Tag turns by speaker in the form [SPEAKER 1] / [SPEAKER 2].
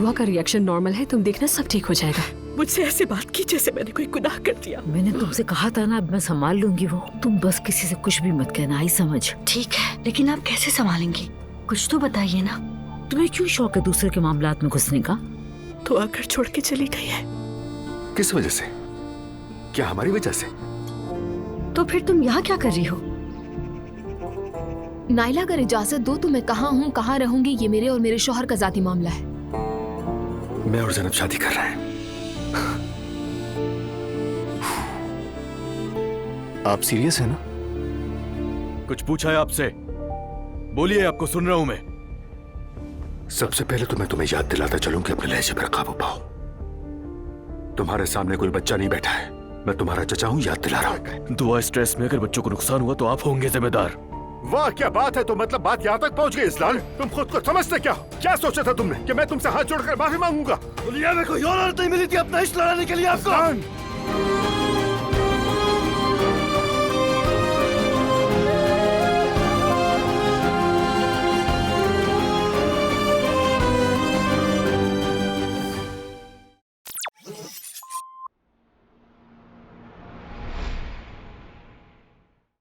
[SPEAKER 1] बुआ का reaction normal है, तुम देखना सब ठीक हो जाएगा।
[SPEAKER 2] मुझसे ऐसे बात की जैसे मैंने कोई गुनाह कर दिया।
[SPEAKER 3] मैंने तुमसे कहा था ना, अब मैं संभाल लूंगी वो। तुम बस किसी से कुछ भी मत कहना, आई समझ?
[SPEAKER 4] ठीक है, लेकिन आप कैसे संभालेंगी? कुछ तो बताइए ना।
[SPEAKER 3] तुम्हें क्यों शौक है दूसरे के मामलात में घुसने का?
[SPEAKER 2] तो आकर छोड़ के चली गई है।
[SPEAKER 5] किस वजह से? क्या हमारी वजह से?
[SPEAKER 4] तो फिर तुम यहाँ क्या कर रही हो?
[SPEAKER 6] नाइला, अगर इजाजत दो तो मैं कहाँ हूँ, कहाँ रहूंगी, ये मेरे और मेरे शौहर का जाती मामला है।
[SPEAKER 5] मैं और जैनब शादी कर रहे हैं।
[SPEAKER 7] आप सीरियस है ना?
[SPEAKER 8] कुछ पूछा है आपसे? बोलिए, आपको सुन रहा हूं मैं।
[SPEAKER 5] सबसे पहले तो मैं तुम्हें याद दिलाता चलूं कि अपने लहजे पर काबू पाओ। तुम्हारे सामने कोई बच्चा नहीं बैठा है, मैं तुम्हारा चचा हूं, याद दिला रहा हूं।
[SPEAKER 8] दुआ स्ट्रेस में अगर बच्चों को नुकसान हुआ तो आप होंगे जिम्मेदार।
[SPEAKER 5] वाह क्या बात है, तो मतलब बात यहाँ तक पहुँच गई इस्लान? तुम खुद को समझते क्या? क्या सोचा था तुमने कि मैं तुमसे हाथ जोड़कर माफी मांगूंगा?
[SPEAKER 8] दुनिया में कोई और औरत नहीं मिली थी अपना इश्क लड़ाने के लिए आपको।